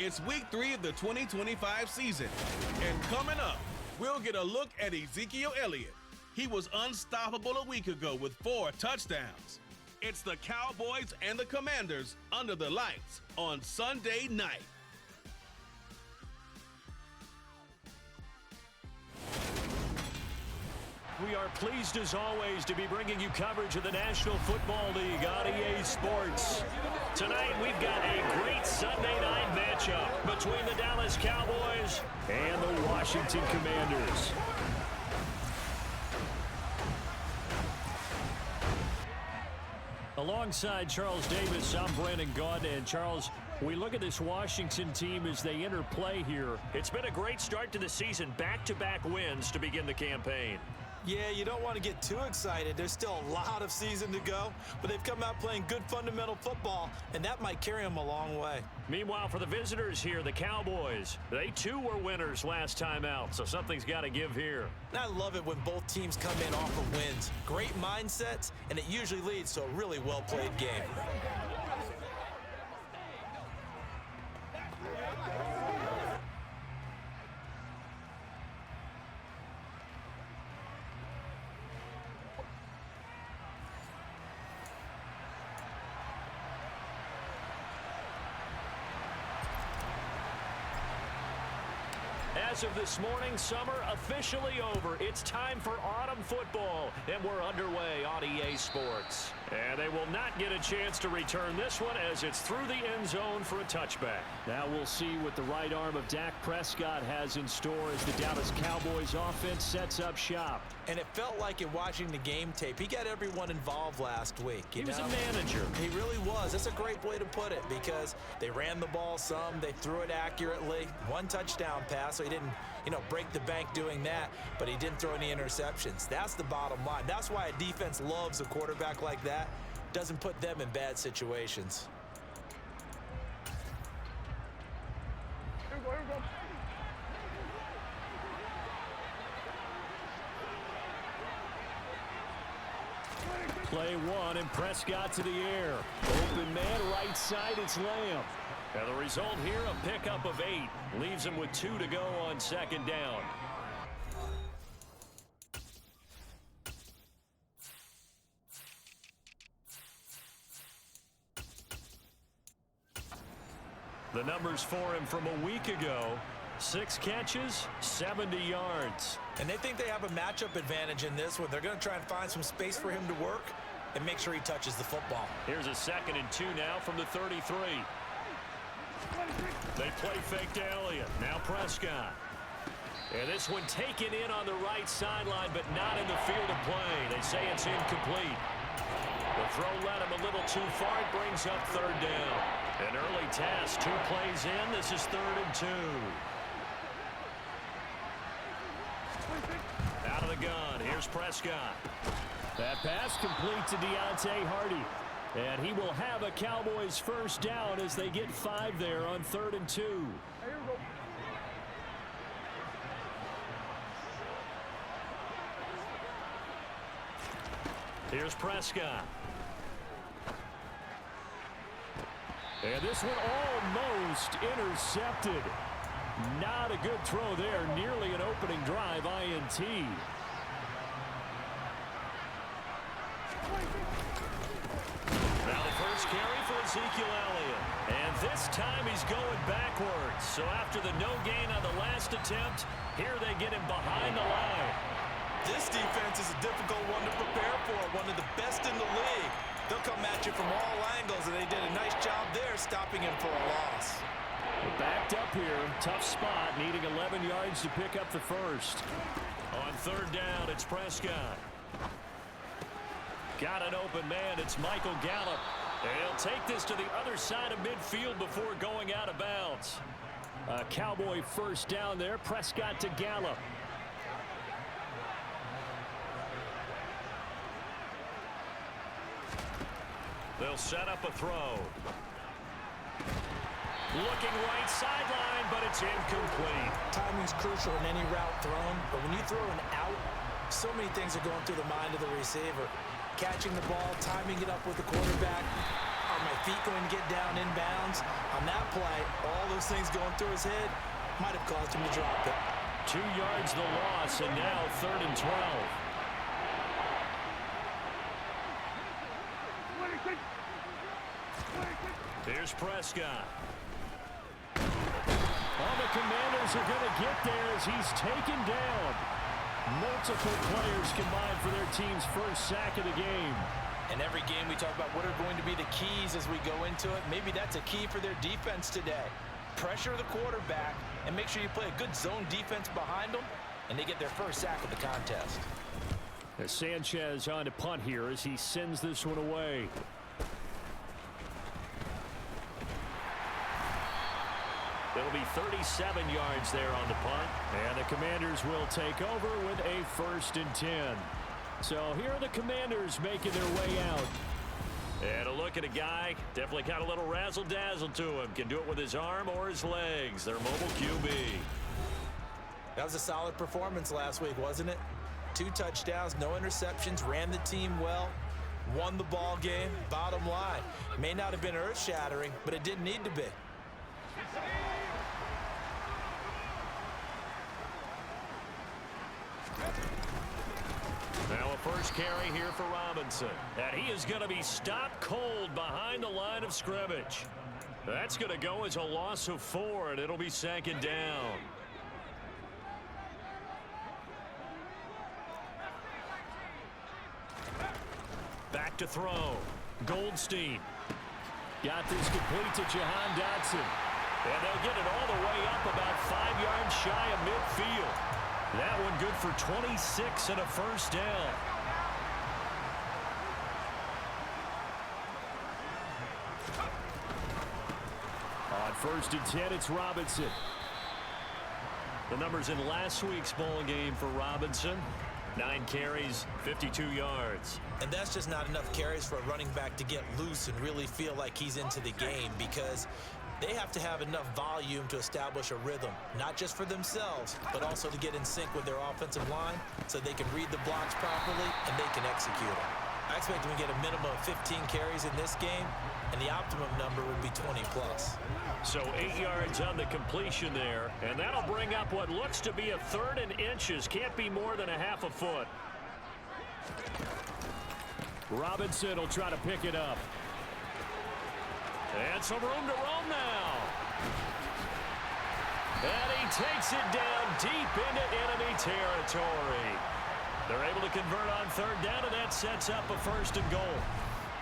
It's week 3 of the 2025 season. And coming up, we'll get a look at Ezekiel Elliott. He was unstoppable a week ago with 4 touchdowns. It's the Cowboys and the Commanders under the lights on Sunday night. We are pleased as always to be bringing you coverage of the National Football League on EA Sports. Tonight we've got a great Sunday night matchup between the Dallas Cowboys and the Washington Commanders. Alongside Charles Davis, I'm Brandon Gaudin. And Charles, we look at this Washington team as they enter play here. It's been a great start to the season, back-to-back wins to begin the campaign. Yeah, you don't want to get too excited. There's still a lot of season to go, but they've come out playing good fundamental football, and that might carry them a long way. Meanwhile, for the visitors here, the Cowboys, they too were winners last time out, so something's got to give here. And I love it when both teams come in off of wins. Great mindsets, and it usually leads to a really well-played game. As of this morning, summer officially over. It's time for autumn football, and we're underway on EA Sports. And they will not get a chance to return this one as it's through the end zone for a touchback. Now we'll see what the right arm of Dak Prescott has in store as the Dallas Cowboys offense sets up shop. And it felt like in watching the game tape, he got everyone involved last week. He was a manager. He really was. That's a great way to put it because they ran the ball some, they threw it accurately. 1 touchdown pass, so he didn't, break the bank doing that, but he didn't throw any interceptions. That's the bottom line. That's why a defense loves a quarterback like that. Doesn't put them in bad situations. Here we go. Play 1 and Prescott to the air. Open man, right side, it's Lamb. And the result here, a pickup of 8. Leaves him with 2 to go on second down. The numbers for him from a week ago, 6 catches, 70 yards. And they think they have a matchup advantage in this one. They're going to try and find some space for him to work and make sure he touches the football. Here's a 2nd and 2 now from the 33. They play fake to Elliott. Now Prescott. And this one taken in on the right sideline, but not in the field of play. They say it's incomplete. The throw led him a little too far. It brings up 3rd down. An early task. 2 plays in. This is 3rd and 2. Out of the gun. Here's Prescott. That pass complete to Deontay Hardy. And he will have a Cowboys first down as they get 5 there on 3rd and 2. Here's Prescott. And this one almost intercepted. Not a good throw there. Nearly an opening drive INT. Now the first carry for Ezekiel Elliott. And this time he's going backwards. So after the no gain on the last attempt, here they get him behind the line. This defense is a difficult one to prepare for, one of the best in the league. They'll come at you from all angles, and they did a nice job there stopping him for a loss. We're backed up here. Tough spot, needing 11 yards to pick up the first. On 3rd down, it's Prescott. Got an open man. It's Michael Gallup. And he'll take this to the other side of midfield before going out of bounds. A Cowboy first down there. Prescott to Gallup. They'll set up a throw. Looking right sideline, but it's incomplete. Timing's crucial in any route thrown, but when you throw an out, so many things are going through the mind of the receiver. Catching the ball, timing it up with the quarterback are my feet going to get down inbounds? On that play, all those things going through his head might have caused him to drop it. 2 yards the loss, and now 3rd and 12. Here's Prescott. All the Commanders are going to get there as he's taken down. Multiple players combined for their team's first sack of the game. In every game we talk about what are going to be the keys as we go into it. Maybe that's a key for their defense today. Pressure the quarterback and make sure you play a good zone defense behind them, and they get their first sack of the contest. As Sanchez on to punt here as he sends this one away. It'll be 37 yards there on the punt. And the Commanders will take over with a 1st and 10. So here are the Commanders making their way out. And a look at a guy, definitely got a little razzle-dazzle to him. Can do it with his arm or his legs. Their mobile QB. That was a solid performance last week, wasn't it? 2 touchdowns, no interceptions, ran the team well, won the ball game. Bottom line, may not have been earth-shattering, but it didn't need to be. Now a first carry here for Robinson. And he is going to be stopped cold behind the line of scrimmage. That's going to go as a loss of 4, and it'll be 2nd down. Back to throw. Goldstein. Got this complete to Jahan Dotson. And they'll get it all the way up about 5 yards shy of midfield. That one good for 26 and a first down. On 1st and 10, it's Robinson. The numbers in last week's ball game for Robinson. 9 carries, 52 yards. And that's just not enough carries for a running back to get loose and really feel like he's into the game, because they have to have enough volume to establish a rhythm, not just for themselves, but also to get in sync with their offensive line so they can read the blocks properly and they can execute them. I expect them to get a minimum of 15 carries in this game, and the optimum number would be 20 plus. So 8 yards on the completion there, and that'll bring up what looks to be a 3rd and inches. Can't be more than a half a foot. Robinson will try to pick it up. And some room to roam now. And he takes it down deep into enemy territory. They're able to convert on 3rd down, and that sets up a 1st and goal.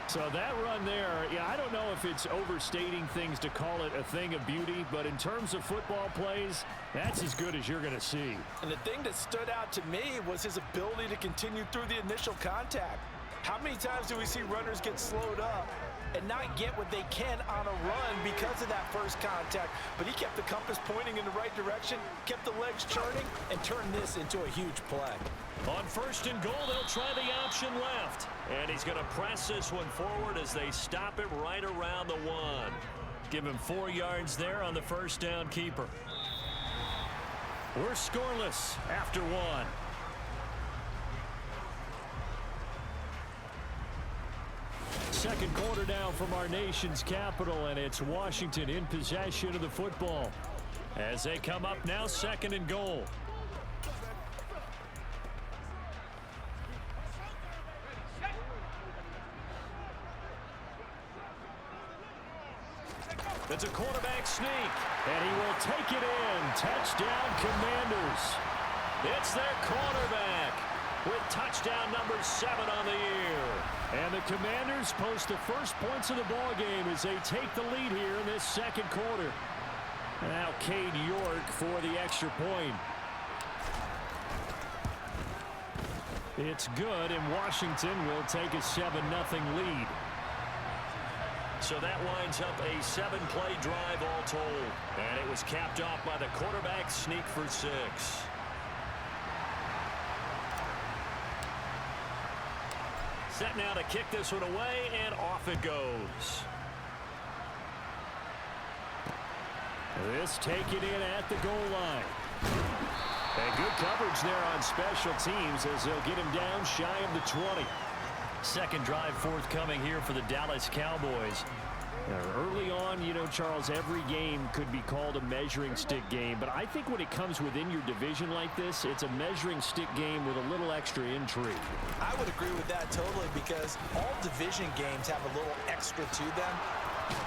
So that run there, yeah, I don't know if it's overstating things to call it a thing of beauty, but in terms of football plays, that's as good as you're going to see. And the thing that stood out to me was his ability to continue through the initial contact. How many times do we see runners get slowed up and not get what they can on a run because of that first contact? But he kept the compass pointing in the right direction, kept the legs churning, and turned this into a huge play. On 1st and goal, they'll try the option left. And he's going to press this one forward as they stop it right around the 1. Give him 4 yards there on the 1st down keeper. We're scoreless after 1. Second quarter down from our nation's capital, and it's Washington in possession of the football as they come up now 2nd and goal. It's a quarterback sneak, and he will take it in. Touchdown, Commanders. It's their quarterback with touchdown number 7 on the year. And the Commanders post the first points of the ball game as they take the lead here in this 2nd quarter. Now Cade York for the extra point. It's good, and Washington will take a 7-0 lead. So that winds up a 7-play drive all told. And it was capped off by the quarterback sneak for 6. Set now to kick this one away, and off it goes. This taken in at the goal line. And good coverage there on special teams as they'll get him down shy of the 20. Second drive forthcoming here for the Dallas Cowboys. Early on, you know, Charles, every game could be called a measuring stick game, but I think when it comes within your division like this, it's a measuring stick game with a little extra intrigue. I would agree with that totally, because all division games have a little extra to them.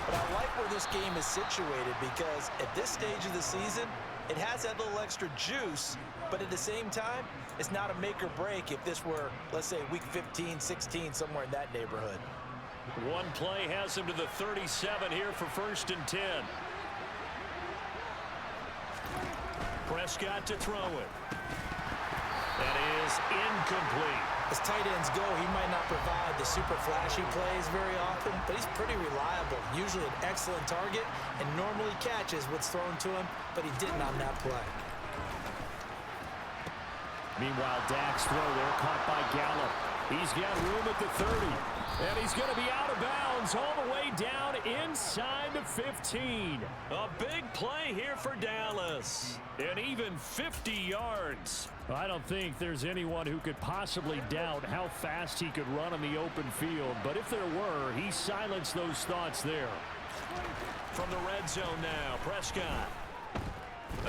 But I like where this game is situated, because at this stage of the season, it has that little extra juice, but at the same time, it's not a make or break if this were, let's say, week 15, 16, somewhere in that neighborhood. One play has him to the 37 here for 1st and 10. Prescott to throw it. That is incomplete. As tight ends go, he might not provide the super flashy plays very often, but he's pretty reliable. Usually an excellent target and normally catches what's thrown to him, but he didn't on that play. Meanwhile, Dak's throw there caught by Gallup. He's got room at the 30. And he's going to be out of bounds all the way down inside the 15. A big play here for Dallas. And even 50 yards. I don't think there's anyone who could possibly doubt how fast he could run on the open field. But if there were, he silenced those thoughts there. From the red zone now, Prescott.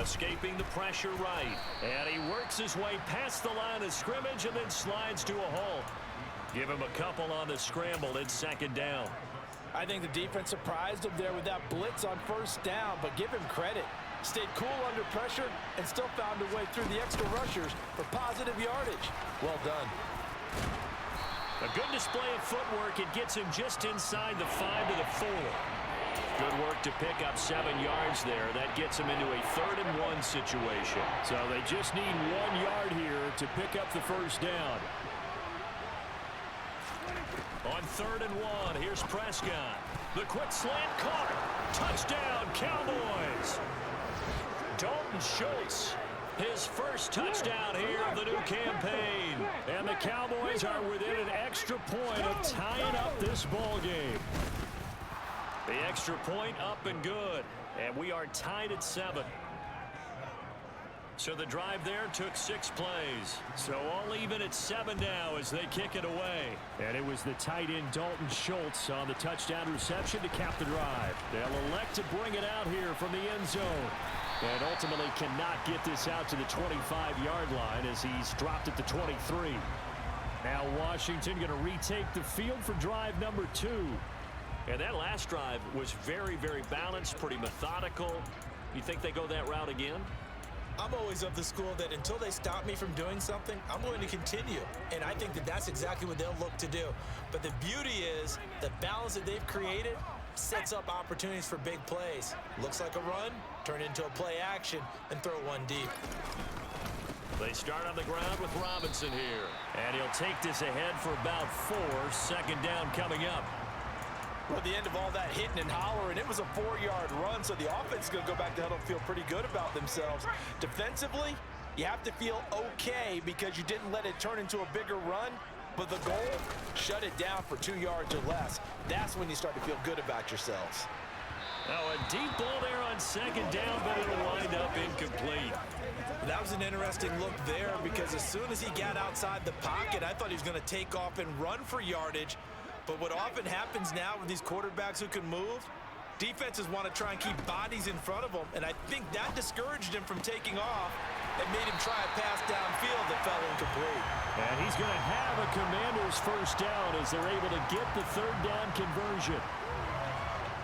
Escaping the pressure right. And he works his way past the line of scrimmage and then slides to a halt. Give him a couple on the scramble. It's 2nd down. I think the defense surprised him there with that blitz on 1st down, but give him credit. Stayed cool under pressure and still found a way through the extra rushers for positive yardage. Well done. A good display of footwork. It gets him just inside the 5 to the 4. Good work to pick up 7 yards there. That gets him into a 3rd and 1 situation. So they just need 1 yard here to pick up the 1st down. On 3rd and 1, here's Prescott. The quick slant caught. Touchdown, Cowboys. Dalton Schultz, his first touchdown here of the new campaign. And the Cowboys are within an extra point of tying up this ball game. The extra point up and good. And we are tied at 7. So the drive there took 6 plays. So all even at 7 now as they kick it away. And it was the tight end Dalton Schultz on the touchdown reception to cap the drive. They'll elect to bring it out here from the end zone. And ultimately cannot get this out to the 25-yard line as he's dropped at the 23. Now Washington going to retake the field for drive number 2. And that last drive was very, very balanced, pretty methodical. You think they go that route again? I'm always of the school that until they stop me from doing something, I'm going to continue. And I think that that's exactly what they'll look to do. But the beauty is the balance that they've created sets up opportunities for big plays. Looks like a run, turn into a play action, and throw one deep. They start on the ground with Robinson here. And he'll take this ahead for about 4. 2nd down coming up. Well, at the end of all that hitting and hollering, it was a 4-yard run, so the offense is going to go back to huddle and feel pretty good about themselves. Defensively, you have to feel okay because you didn't let it turn into a bigger run, but the goal, shut it down for 2 yards or less. That's when you start to feel good about yourselves. Now a deep ball there on 2nd down, but it'll wind up incomplete. That was an interesting look there because as soon as he got outside the pocket, I thought he was going to take off and run for yardage. But what often happens now with these quarterbacks who can move, defenses want to try and keep bodies in front of them, and I think that discouraged him from taking off and made him try a pass downfield that fell incomplete. And he's going to have a Commander's 1st down as they're able to get the 3rd down conversion.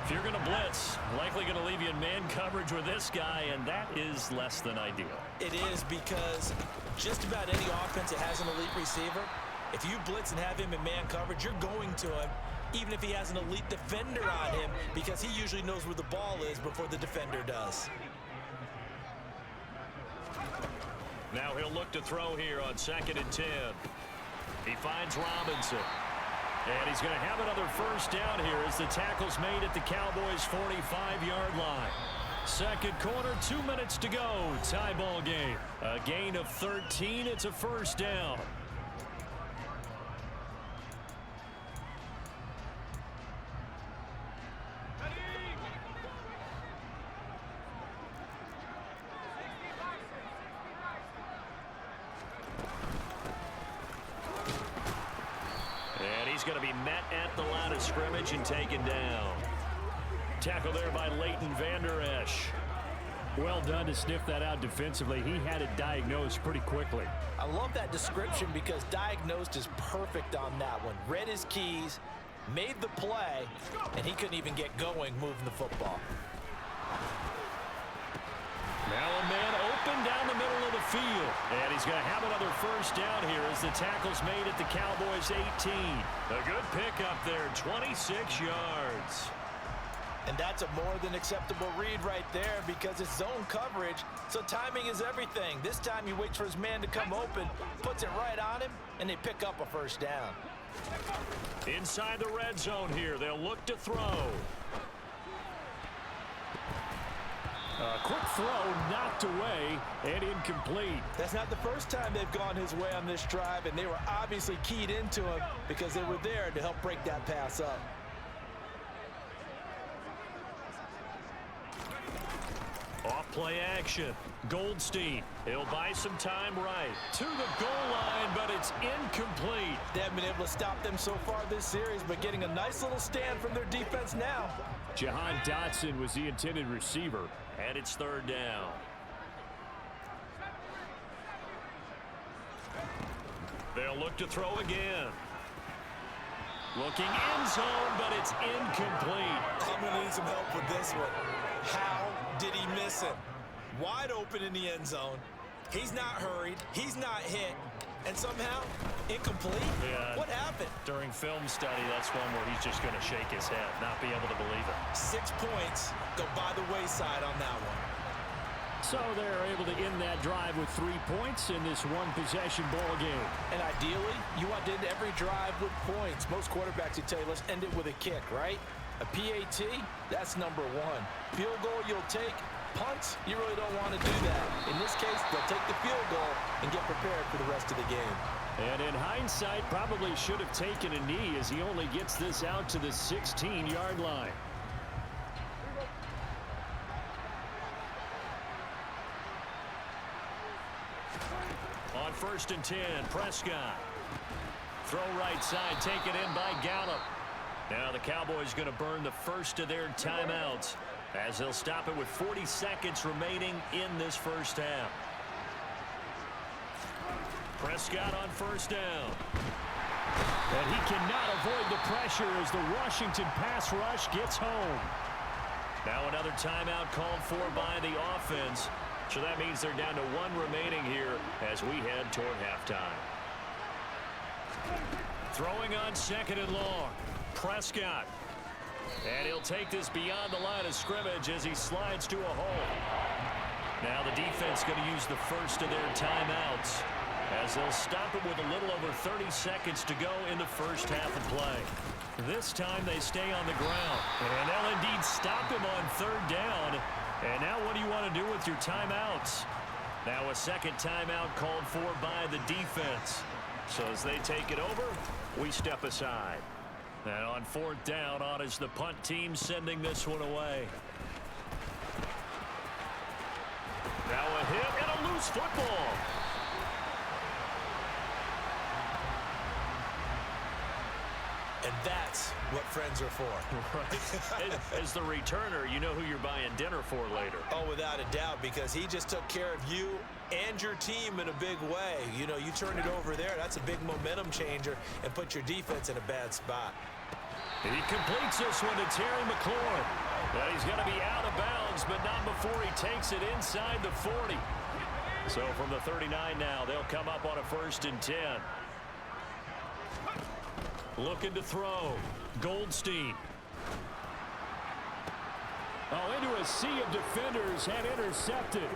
If you're going to blitz, likely going to leave you in man coverage with this guy, and that is less than ideal. It is because just about any offense that has an elite receiver, if you blitz and have him in man coverage, you're going to him, even if he has an elite defender on him, because he usually knows where the ball is before the defender does. Now he'll look to throw here on 2nd and 10. He finds Robinson. And he's going to have another 1st down here as the tackle's made at the Cowboys' 45-yard line. 2nd quarter, 2 minutes to go. Tie ball game. A gain of 13. It's a 1st down. He's going to be met at the line of scrimmage and taken down. tackle there by Leighton Vander Esch. Well done to sniff that out defensively. He had it diagnosed pretty quickly. I love that description because diagnosed is perfect on that one. Read his keys, made the play, and he couldn't even get going moving the football. Now a man open down the middle of the field. And he's going to have another first down here as the tackle's made at the Cowboys' 18. A good pickup there, 26 yards. And that's a more than acceptable read right there because it's zone coverage, so timing is everything. This time he waits for his man to come open, puts it right on him, and they pick up a first down. Inside the red zone here, they'll look to throw. A quick throw knocked away and incomplete. That's not the first time they've gone his way on this drive, and they were obviously keyed into him because they were there to help break that pass up. Off play action. Goldstein. He'll buy some time right. To the goal line, but it's incomplete. They haven't been able to stop them so far this series, but getting a nice little stand from their defense now. Jahan Dotson was the intended receiver. And it's third down. They'll look to throw again. Looking end zone, but it's incomplete. I'm going to need some help with this one. How did he miss him? Wide open in the end zone. He's not hurried. He's not hit. And somehow, incomplete? Yeah. What happened? During film study, that's one where he's just going to shake his head, not be able to believe it. 6 points go by the wayside on that one. So they're able to end that drive with 3 points in this one-possession ball game. And ideally, you want to end every drive with points. Most quarterbacks would tell you, let's end it with a kick, right? A PAT, that's number one. Field goal you'll take. Punts, you really don't want to do that. In this case, they'll take the field goal and get prepared for the rest of the game. And in hindsight, probably should have taken a knee as he only gets this out to the 16-yard line. On 1st and 10, Prescott. Throw right side, taken in by Gallup. Now the Cowboys going to burn the first of their timeouts as they'll stop it with 40 seconds remaining in this first half. Prescott on 1st down. And he cannot avoid the pressure as the Washington pass rush gets home. Now another timeout called for by the offense. So that means they're down to 1 remaining here as we head toward halftime. Throwing on 2nd and long. Prescott. And he'll take this beyond the line of scrimmage as he slides to a hole. Now the defense going to use the first of their timeouts as they'll stop it with a little over 30 seconds to go in the first half of play. This time they stay on the ground. And they'll indeed stop him on 3rd down. And now what do you want to do with your timeouts? Now a second timeout called for by the defense. So as they take it over, we step aside. And on 4th down, on is the punt team sending this one away. Now a hit and a loose football. And that's what friends are for. Right. As the returner, you know who you're buying dinner for later. Oh, without a doubt, because he just took care of you and your team in a big way. You know, you turn it over there, that's a big momentum changer and put your defense in a bad spot. He completes this one to Terry McLaurin. But he's going to be out of bounds, but not before he takes it inside the 40. So from the 39 now, they'll come up on a 1st and 10. Looking to throw. Goldstein. Oh, into a sea of defenders and intercepted.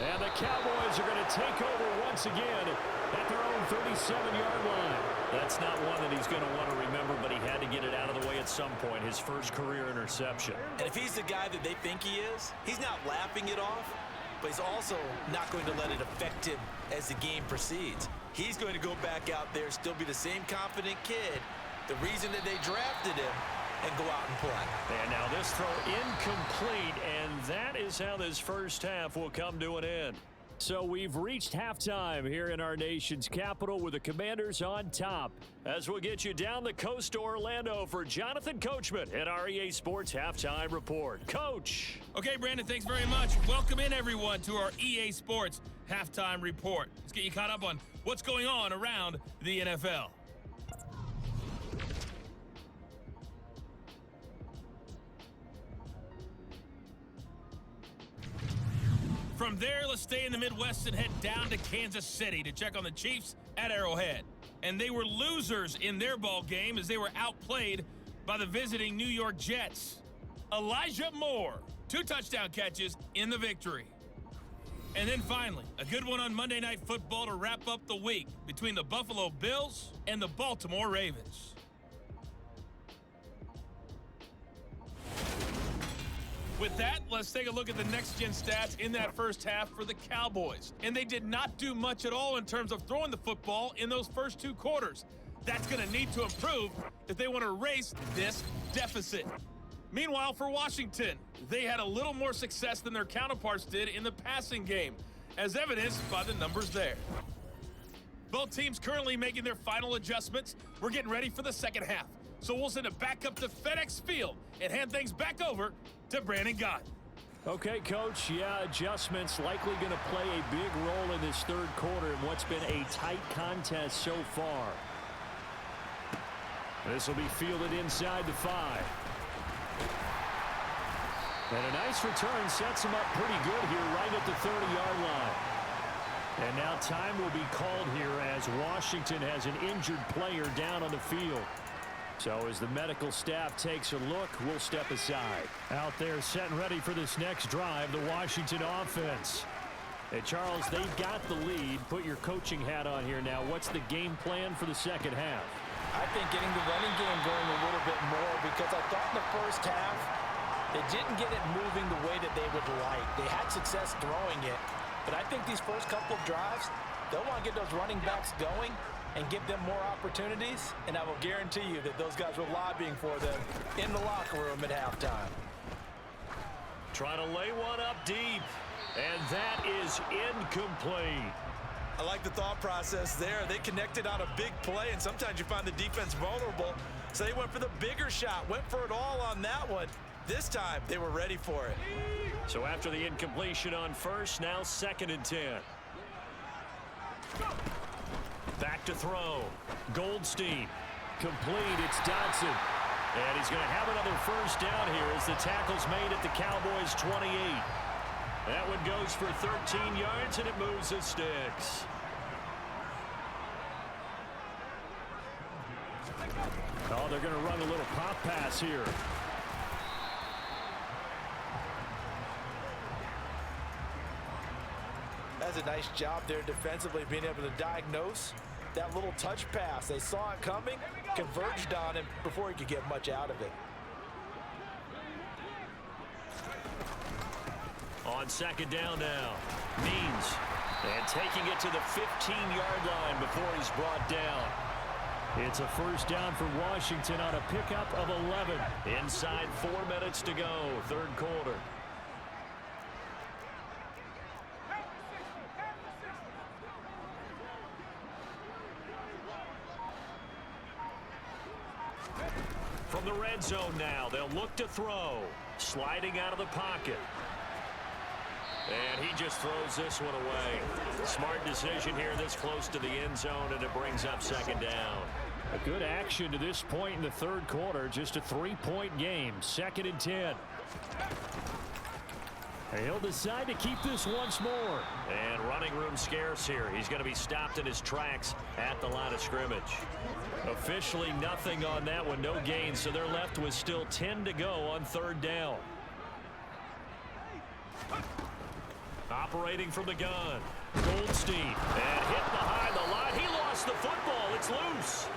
And the Cowboys are going to take over once again at their own 37-yard line. That's not one that he's going to want to remember, but he had to get it out of the way at some point. His first career interception. And if he's the guy that they think he is, he's not laughing it off, but he's also not going to let it affect him as the game proceeds. He's going to go back out there, still be the same confident kid, the reason that they drafted him, and go out and play. And now this throw incomplete, and that is how this first half will come to an end. So we've reached halftime here in our nation's capital with the Commanders on top. As we'll get you down the coast to Orlando for Jonathan Coachman at our EA Sports Halftime Report. Coach! Okay, Brandon, thanks very much. Welcome in, everyone, to our EA Sports Halftime Report. Let's get you caught up on what's going on around the NFL. From there, let's stay in the Midwest and head down to Kansas City to check on the Chiefs at Arrowhead. And they were losers in their ball game as they were outplayed by the visiting New York Jets. Elijah Moore, 2 touchdown catches in the victory. And then finally, a good one on Monday Night Football to wrap up the week between the Buffalo Bills and the Baltimore Ravens. With that, let's take a look at the next-gen stats in that first half for the Cowboys. And they did not do much at all in terms of throwing the football in those first 2 quarters. That's going to need to improve if they want to erase this deficit. Meanwhile, for Washington, they had a little more success than their counterparts did in the passing game, as evidenced by the numbers there. Both teams currently making their final adjustments. We're getting ready for the second half. So we'll send it back up to FedEx Field and hand things back over to Brandon Gott. Okay, Coach. Yeah, adjustments likely going to play a big role in this third quarter in what's been a tight contest so far. This will be fielded inside the 5. And a nice return sets him up pretty good here right at the 30-yard line. And now time will be called here as Washington has an injured player down on the field. So as the medical staff takes a look, we'll step aside. Out there set and ready for this next drive, the Washington offense. Hey, Charles, they've got the lead. Put your coaching hat on here now. What's the game plan for the second half? I think getting the running game going a little bit more, because I thought in the first half they didn't get it moving the way that they would like. They had success throwing it, but I think these first couple of drives, they'll want to get those running backs going and give them more opportunities, and I will guarantee you that those guys were lobbying for them in the locker room at halftime. Trying to lay one up deep, and that is incomplete. I like the thought process there. They connected on a big play, and sometimes you find the defense vulnerable, so they went for the bigger shot, went for it all on that one. This time, they were ready for it. So after the incompletion on first, now 2nd and 10. Back to throw. Goldstein. Complete. It's Dodson. And he's going to have another first down here as the tackle's made at the Cowboys' 28. That one goes for 13 yards, and it moves the sticks. Oh, they're going to run a little pop pass here. That's a nice job there defensively, being able to diagnose that little touch pass. They saw it coming, converged on him before he could get much out of it. On 2nd down now, Means, and taking it to the 15-yard line before he's brought down. It's a first down for Washington on a pickup of 11. Inside 4 minutes to go, third quarter. From the red zone now, they'll look to throw. Sliding out of the pocket. And he just throws this one away. Smart decision here this close to the end zone, and it brings up 2nd down. A good action to this point in the third quarter. Just a 3-point game. 2nd and 10. He'll decide to keep this once more. And running room scarce here. He's going to be stopped in his tracks at the line of scrimmage. Officially nothing on that one. No gain. So they're left with still 10 to go on 3rd down. Operating from the gun. Goldstein. And hit behind the line. He lost the football. It's loose.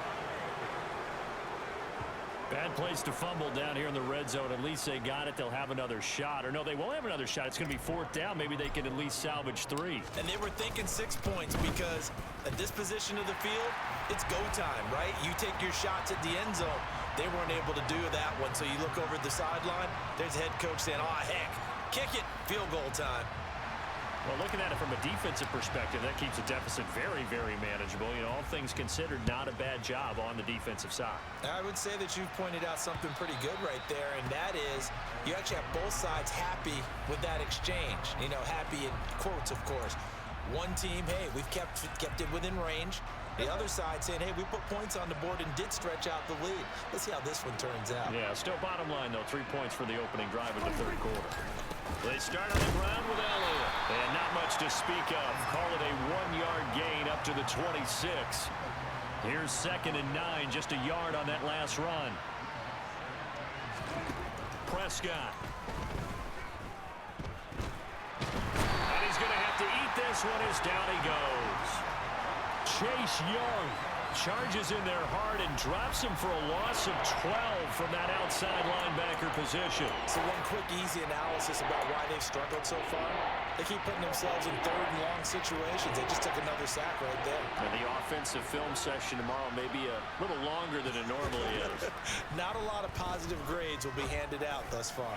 Bad place to fumble down here in the red zone. At least they got it. They'll have another shot. Or no, they won't have another shot. It's going to be 4th down. Maybe they can at least salvage 3. And they were thinking 6 points, because at this position of the field, it's go time, right? You take your shots at the end zone. They weren't able to do that one. So you look over at the sideline. There's the head coach saying, oh, heck, kick it. Field goal time. Well, looking at it from a defensive perspective, that keeps the deficit very, very manageable. You know, all things considered, not a bad job on the defensive side. I would say that you've pointed out something pretty good right there, and that is you actually have both sides happy with that exchange. You know, happy in quotes, of course. One team, hey, we've kept it within range. The other side saying, hey, we put points on the board and did stretch out the lead. Let's see how this one turns out. Yeah, still bottom line, though, 3 points for the opening drive of the third quarter. They start on the ground with Elliott. And not much to speak of. Call it a 1-yard gain up to the 26. Here's 2nd and 9, just a yard on that last run. Prescott. And he's going to have to eat this one as down he goes. Chase Young charges in there hard and drops him for a loss of 12 from that outside linebacker position. So one quick, easy analysis about why they've struggled so far. They keep putting themselves in 3rd and long situations. They just took another sack right there. And the offensive film session tomorrow may be a little longer than it normally is. Not a lot of positive grades will be handed out thus far.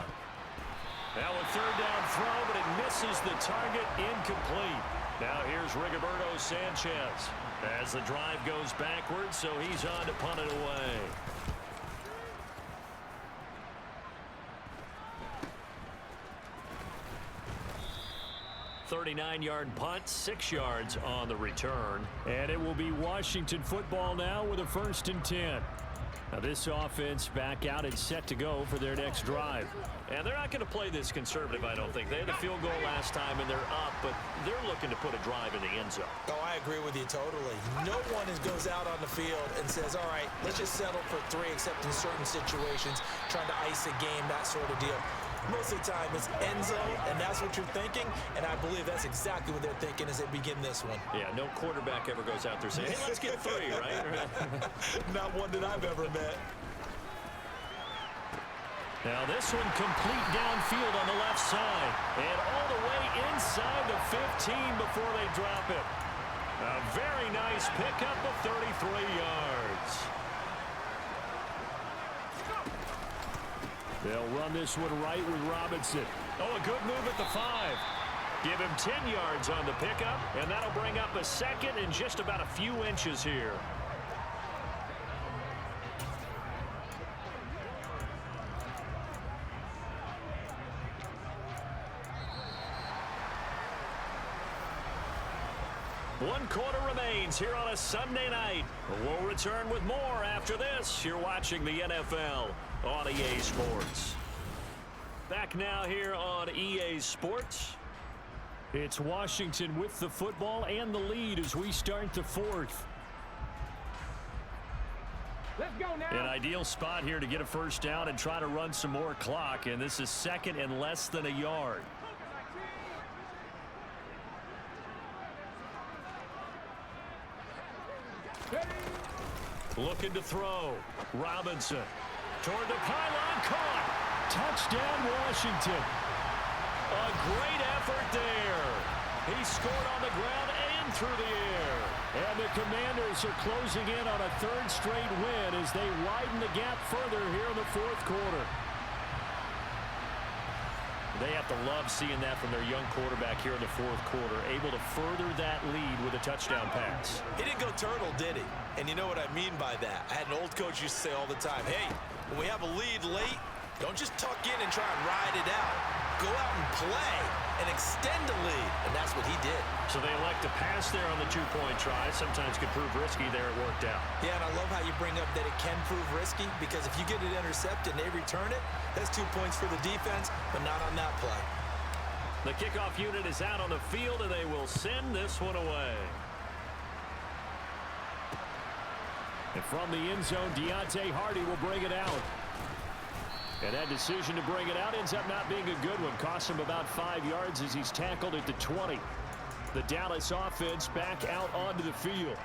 Now a 3rd down throw, but it misses the target, incomplete. Now here's Rigoberto Sanchez as the drive goes backwards, so he's on to punt it away. .39-yard punt, 6 yards on the return. And it will be Washington football now with a 1st and 10. Now this offense back out and set to go for their next drive. And they're not going to play this conservative, I don't think. They had a field goal last time, and they're up, but they're looking to put a drive in the end zone. Oh, I agree with you totally. No one goes out on the field and says, all right, let's just settle for 3, except in certain situations, trying to ice a game, that sort of deal. Most of the time, it's end zone, and that's what you're thinking, and I believe that's exactly what they're thinking as they begin this one. Yeah, no quarterback ever goes out there saying, hey, let's get 3, right? Not one that I've ever met. Now this one complete downfield on the left side, and all the way inside the 15 before they drop it. A very nice pickup of 33 yards. They'll run this one right with Robinson. Oh, a good move at the 5. Give him 10 yards on the pickup, and that'll bring up a 2nd and just about a few inches here. One quarter remains here on a Sunday night. We'll return with more after this. You're watching the NFL on EA Sports. Back now here on EA Sports. It's Washington with the football and the lead as we start the 4th. Let's go now. An ideal spot here to get a 1st down and try to run some more clock, and this is 2nd and less than a yard. Looking to throw. Robinson. Toward the pylon. Caught. Touchdown, Washington. A great effort there. He scored on the ground and through the air. And the Commanders are closing in on a 3rd straight win as they widen the gap further here in the 4th quarter. They have to love seeing that from their young quarterback here in the 4th quarter, able to further that lead with a touchdown pass. He didn't go turtle, did he? And you know what I mean by that. I had an old coach used to say all the time, hey, when we have a lead late, don't just tuck in and try and ride it out. Go out and play and extend the lead. And that's what he did. So they elect to pass there on the 2-point try. Sometimes could prove risky. There it worked out. Yeah, and I love how you bring up that it can prove risky, because if you get it intercepted and they return it, that's 2 points for the defense, but not on that play. The kickoff unit is out on the field, and they will send this one away. And from the end zone, Deontay Hardy will bring it out. And that decision to bring it out ends up not being a good one. Costs him about 5 yards as he's tackled at the 20. The Dallas offense back out onto the field.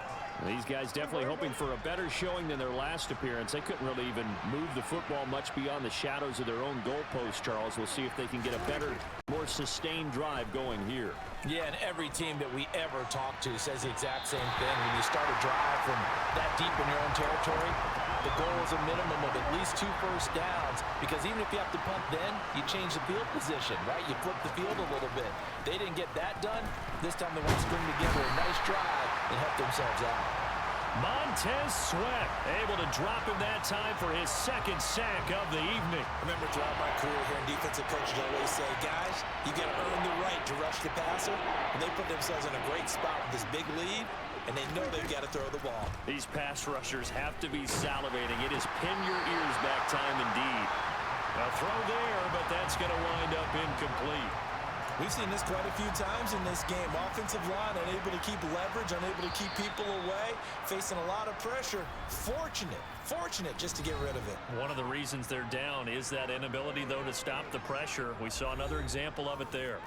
These guys definitely hoping for a better showing than their last appearance. They couldn't really even move the football much beyond the shadows of their own goalpost, Charles. We'll see if they can get a better, more sustained drive going here. Yeah, and every team that we ever talk to says the exact same thing. When you start a drive from that deep in your own territory, the goal is a minimum of at least 2 first downs, because even if you have to punt then, you change the field position, right? You flip the field a little bit. They didn't get that done. This time they want to string together a nice drive and help themselves out. Montez Sweat able to drop him that time for his second sack of the evening. I remember throughout my career here in defensive coaches always say, guys, you got to earn the right to rush the passer. And they put themselves in a great spot with this big lead, and they know they've got to throw the ball. These pass rushers have to be salivating. It is pin your ears back time indeed. A throw there, but that's going to wind up incomplete. We've seen this quite a few times in this game. Offensive line unable to keep leverage, unable to keep people away, facing a lot of pressure. Fortunate just to get rid of it. One of the reasons they're down is that inability, though, to stop the pressure. We saw another example of it there.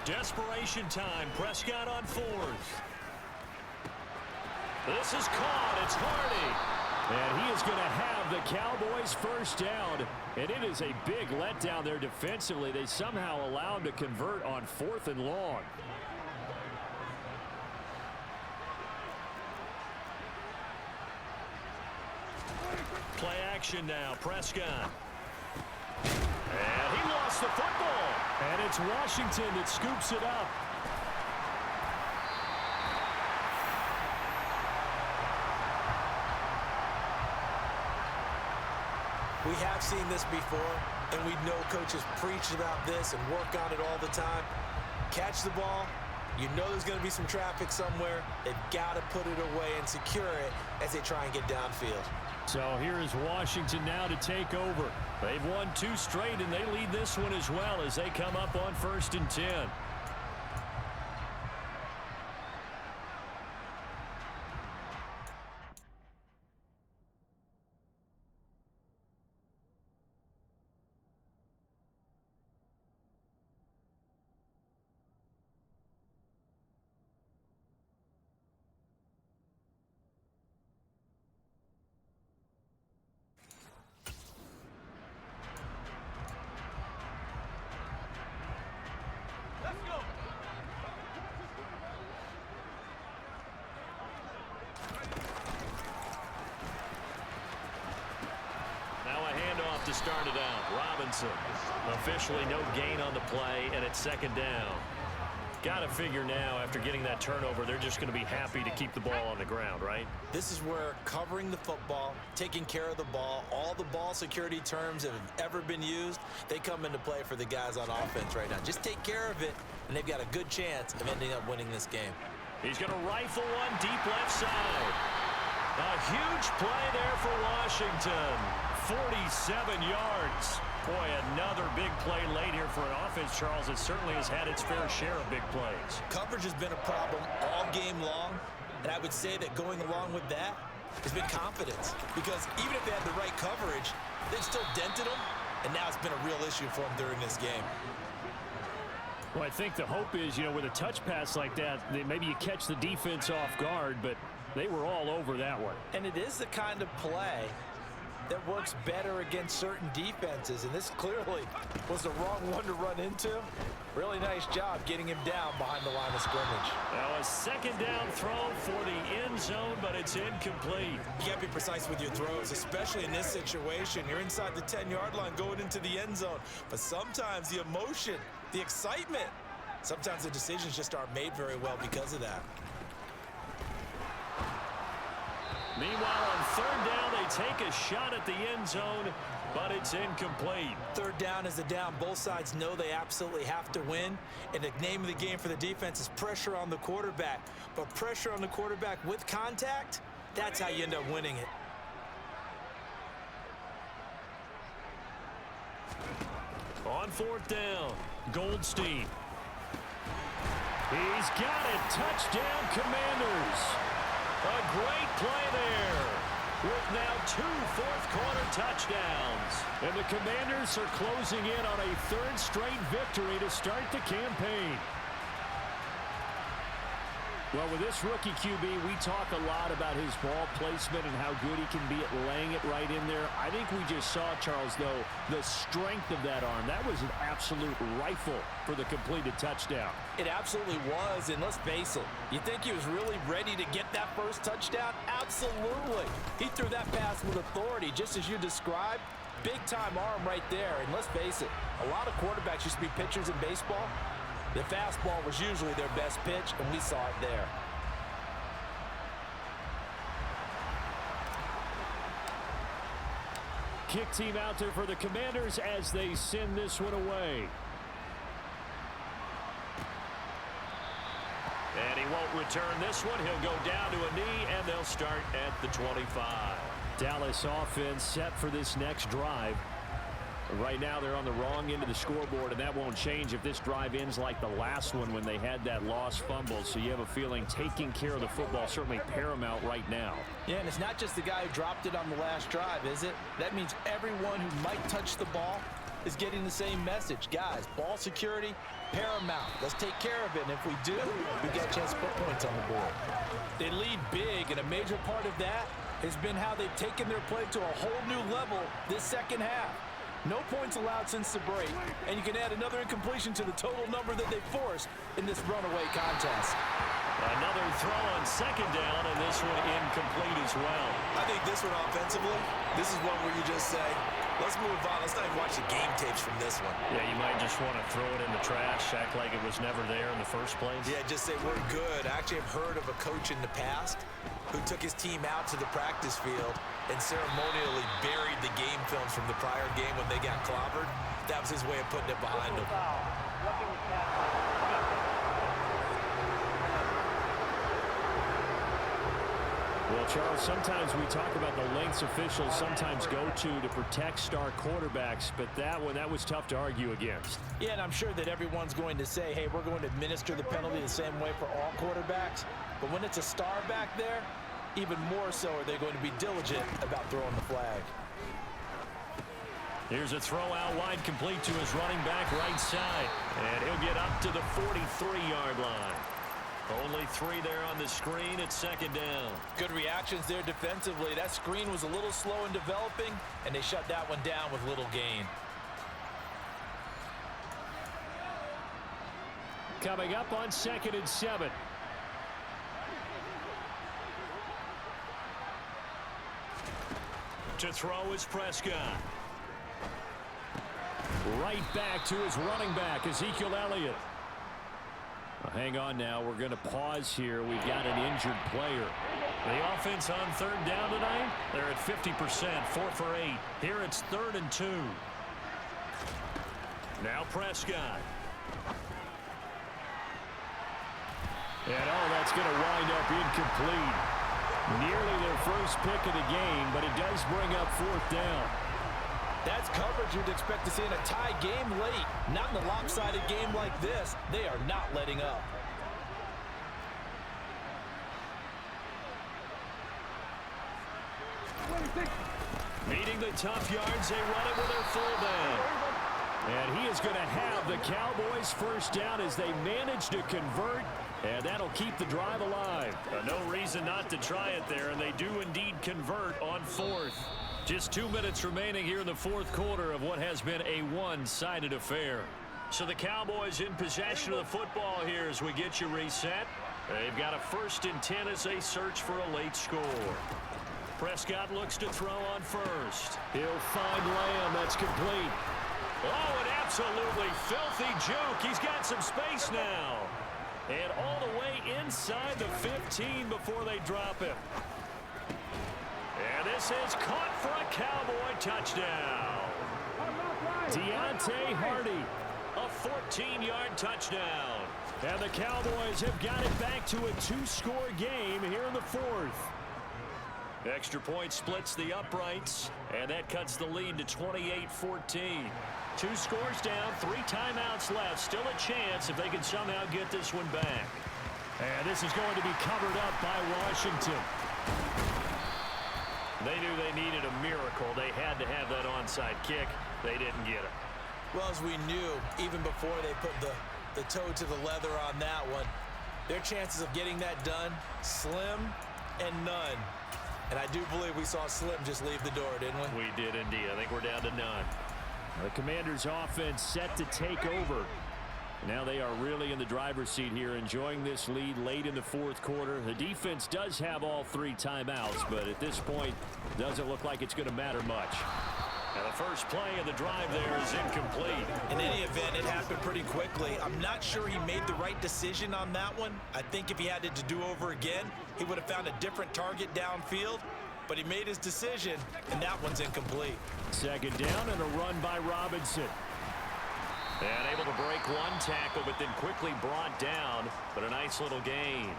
Desperation time. Prescott on 4th. This is caught. It's Hardy. And he is going to have the Cowboys first down. And it is a big letdown there defensively. They somehow allow him to convert on 4th and long. Play action now. Prescott. And he lost the football. And it's Washington that scoops it up. We have seen this before, and we know coaches preach about this and work on it all the time. Catch the ball. You know there's going to be some traffic somewhere. They've got to put it away and secure it as they try and get downfield. So here is Washington now to take over. They've won 2 straight, and they lead this one as well as they come up on 1st and 10. To start it out, Robinson. Officially no gain on the play, and it's 2nd down. Got to figure now, after getting that turnover, they're just going to be happy to keep the ball on the ground, right? This is where covering the football, taking care of the ball, all the ball security terms that have ever been used, they come into play for the guys on offense right now. Just take care of it, and they've got a good chance of ending up winning this game. He's going to rifle one deep left side. A huge play there for Washington. 47 yards. Boy, another big play late here for an offense, Charles. It certainly has had its fair share of big plays. Coverage has been a problem all game long, and I would say that going along with that has been confidence, because even if they had the right coverage, they've still dented them, and now it's been a real issue for them during this game. Well, I think the hope is, with a touch pass like that, maybe you catch the defense off guard, but they were all over that one. And it is the kind of play that works better against certain defenses, and this clearly was the wrong one to run into. Really nice job getting him down behind the line of scrimmage. Now a 2nd down throw for the end zone, but it's incomplete. You got to be precise with your throws, especially in this situation. You're inside the 10-yard line going into the end zone, but sometimes the emotion, the excitement, sometimes the decisions just aren't made very well because of that. Meanwhile, on 3rd down, they take a shot at the end zone, but it's incomplete. 3rd down is the down. Both sides know they absolutely have to win, and the name of the game for the defense is pressure on the quarterback. But pressure on the quarterback with contact, that's how you end up winning it. On 4th down, Goldstein. He's got it. Touchdown, Commanders. A great play there. with now 2 fourth-quarter touchdowns. And the Commanders are closing in on a 3rd straight victory to start the campaign. Well, with this rookie QB, we talk a lot about his ball placement and how good he can be at laying it right in there. I think we just saw, Charles, though, the strength of that arm. That was an absolute rifle for the completed touchdown. It absolutely was, and let's face it, you think he was really ready to get that first touchdown? Absolutely. He threw that pass with authority, just as you described. Big-time arm right there, and let's face it, a lot of quarterbacks used to be pitchers in baseball. The fastball was usually their best pitch, and we saw it there. Kick team out there for the Commanders as they send this one away. And he won't return this one. He'll go down to a knee, and they'll start at the 25. Dallas offense set for this next drive. Right now, they're on the wrong end of the scoreboard, and that won't change if this drive ends like the last one when they had that lost fumble. So you have a feeling taking care of the football certainly paramount right now. Yeah, and it's not just the guy who dropped it on the last drive, is it? That means everyone who might touch the ball is getting the same message. Guys, ball security, paramount. Let's take care of it, and if we do, we get a chance to put points on the board. They lead big, and a major part of that has been how they've taken their play to a whole new level this second half. No points allowed since the break, and you can add another incompletion to the total number that they forced in this runaway contest. Another throw on second down, and this one incomplete as well. I think this one offensively, this is one where you just say, let's move on. Let's not even watch the game tapes from this one. Yeah, you might just want to throw it in the trash, act like it was never there in the first place. Yeah, just say we're good. I actually have heard of a coach in the past who took his team out to the practice field and ceremonially buried the game films from the prior game when they got clobbered. That was his way of putting it behind him. Well, Charles, sometimes we talk about the lengths officials sometimes go to protect star quarterbacks, but that one, that was tough to argue against. Yeah, and I'm sure that everyone's going to say, hey, we're going to administer the penalty the same way for all quarterbacks. But when it's a star back there, even more so are they going to be diligent about throwing the flag. Here's a throw out wide, complete to his running back right side. And he'll get up to the 43-yard line. Only 3 there on the screen at second down. Good reactions there defensively. That screen was a little slow in developing, and they shut that one down with little gain. Coming up on 2nd and 7. To throw is Prescott. Right back to his running back, Ezekiel Elliott. Hang on now. We're going to pause here. We've got an injured player. The offense on 3rd down tonight, they're at 50%, 4 for 8. Here it's 3rd and 2. Now Prescott. And that's going to wind up incomplete. Nearly their first pick of the game, but it does bring up 4th down. That's coverage you'd expect to see in a tie game late. Not in a lopsided game like this. They are not letting up. Meeting the tough yards, they run it with their fullback. And he is going to have the Cowboys first down as they manage to convert. And that'll keep the drive alive. No reason not to try it there, and they do indeed convert on 4th. Just 2 minutes remaining here in the 4th quarter of what has been a one-sided affair. So the Cowboys in possession of the football here as we get you reset. They've got a 1st and 10 as they search for a late score. Prescott looks to throw on 1st. He'll find Lamb. That's complete. Oh, an absolutely filthy juke. He's got some space now. And all the way inside the 15 before they drop him. And this is caught for a Cowboy touchdown. Deontay Hardy. A 14-yard touchdown. And the Cowboys have got it back to a 2-score game here in the 4th. Extra point splits the uprights, and that cuts the lead to 28-14. 2 scores down, 3 timeouts left. Still a chance if they can somehow get this one back. And this is going to be covered up by Washington. They knew they needed a miracle. They had to have that onside kick. They didn't get it. Well, as we knew, even before they put the toe to the leather on that one, their chances of getting that done, slim and none. And I do believe we saw Slim just leave the door, didn't we? We did indeed. I think we're down to none. The Commanders' offense set to take over. Now they are really in the driver's seat here, enjoying this lead late in the fourth quarter. The defense does have all 3 timeouts, but at this point, doesn't look like it's going to matter much. And the first play of the drive there is incomplete. In any event, it happened pretty quickly. I'm not sure he made the right decision on that one. I think if he had it to do over again, he would have found a different target downfield. But he made his decision, and that one's incomplete. Second down and a run by Robinson. And able to break one tackle, but then quickly brought down. But a nice little gain.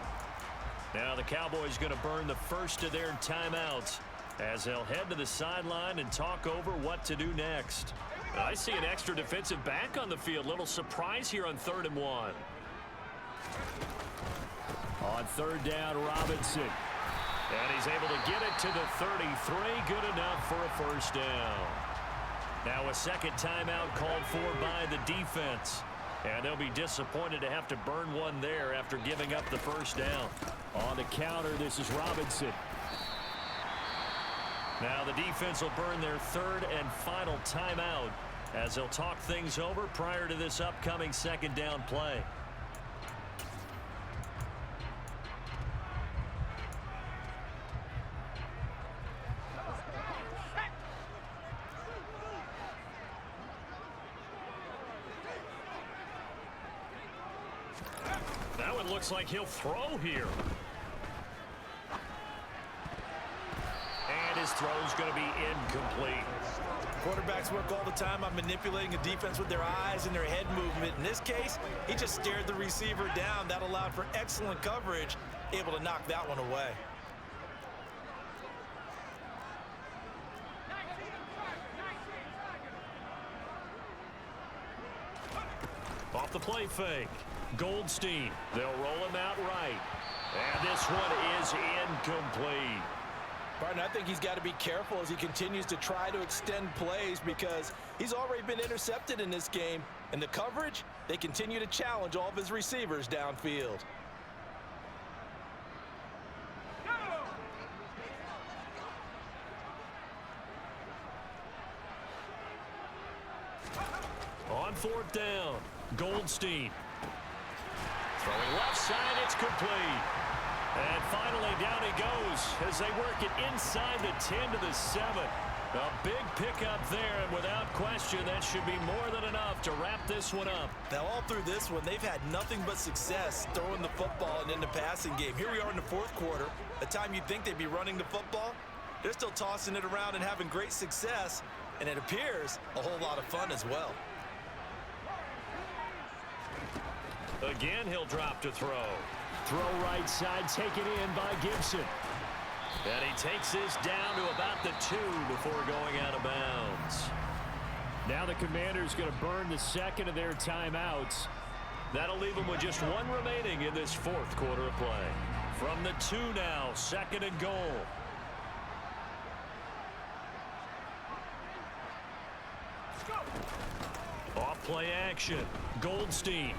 Now the Cowboys going to burn the first of their timeouts as they'll head to the sideline and talk over what to do next. I see an extra defensive back on the field. Little surprise here on 3rd and 1. On 3rd down, Robinson. And he's able to get it to the 33. Good enough for a first down. Now a second timeout called for by the defense. And they'll be disappointed to have to burn one there after giving up the first down. On the counter, this is Robinson. Now the defense will burn their 3rd and final timeout as they'll talk things over prior to this upcoming second down play. That one looks like he'll throw here. And his throw's going to be incomplete. Quarterbacks work all the time on manipulating a defense with their eyes and their head movement. In this case, he just stared the receiver down. That allowed for excellent coverage, able to knock that one away. Off the play fake. Goldstein. They'll roll him out right. And this one is incomplete. Barton, I think he's got to be careful as he continues to try to extend plays because he's already been intercepted in this game. And the coverage, they continue to challenge all of his receivers downfield. On 4th down, Goldstein. Throwing left side, it's complete. And finally, down he goes as they work it inside the 10 to the 7. A big pickup there, and without question, that should be more than enough to wrap this one up. Now, all through this one, they've had nothing but success throwing the football and in the passing game. Here we are in the fourth quarter, a time you'd think they'd be running the football. They're still tossing it around and having great success, and it appears a whole lot of fun as well. Again, he'll drop to throw. Throw right side, taken in by Gibson. And he takes this down to about the 2 before going out of bounds. Now the Commanders going to burn the second of their timeouts. That'll leave them with just one remaining in this fourth quarter of play. From the 2 now, 2nd and goal. Off play action. Goldstein.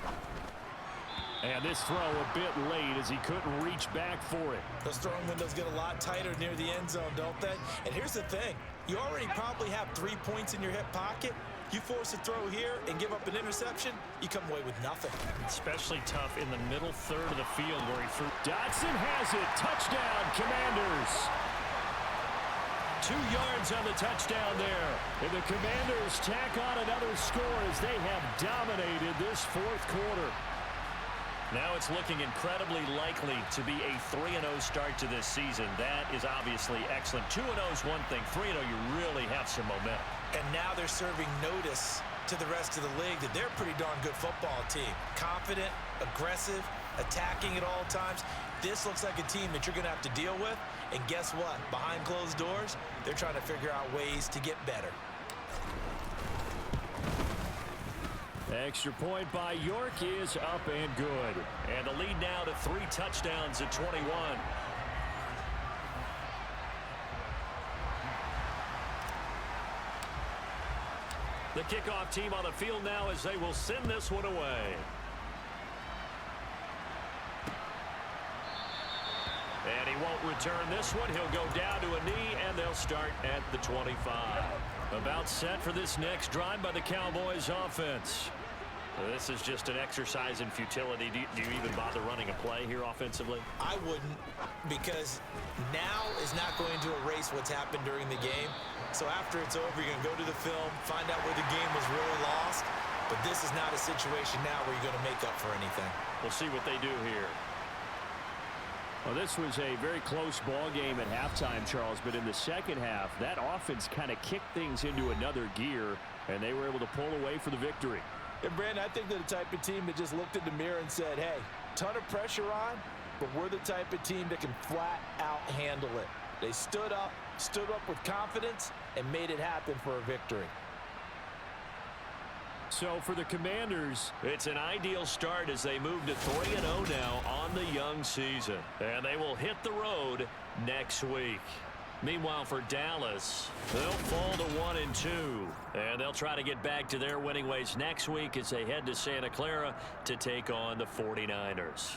And this throw a bit late as he couldn't reach back for it. Those throwing windows get a lot tighter near the end zone, don't they? And here's the thing. You already probably have 3 points in your hip pocket. You force a throw here and give up an interception, you come away with nothing. Especially tough in the middle third of the field where he threw. Dotson has it. Touchdown, Commanders. 2 yards on the touchdown there. And the Commanders tack on another score as they have dominated this fourth quarter. Now it's looking incredibly likely to be a 3-0 start to this season. That is obviously excellent. 2-0 is one thing. 3-0, you really have some momentum. And now they're serving notice to the rest of the league that they're a pretty darn good football team. Confident, aggressive, attacking at all times. This looks like a team that you're going to have to deal with. And guess what? Behind closed doors, they're trying to figure out ways to get better. Extra point by York is up and good. And the lead now to 3 touchdowns at 21. The kickoff team on the field now as they will send this one away. And he won't return this one. He'll go down to a knee, and they'll start at the 25. About set for this next drive by the Cowboys offense. This is just an exercise in futility. Do you even bother running a play here offensively? I wouldn't, because now is not going to erase what's happened during the game. So after it's over, you're going to go to the film, find out where the game was really lost. But this is not a situation now where you're going to make up for anything. We'll see what they do here. Well, this was a very close ball game at halftime, Charles, but in the second half, that offense kind of kicked things into another gear, and they were able to pull away for the victory. And, Brandon, I think they're the type of team that just looked in the mirror and said, hey, ton of pressure on, but we're the type of team that can flat out handle it. They stood up with confidence, and made it happen for a victory. So for the Commanders, it's an ideal start as they move to 3-0 now on the young season. And they will hit the road next week. Meanwhile, for Dallas, they'll fall to 1-2. And they'll try to get back to their winning ways next week as they head to Santa Clara to take on the 49ers.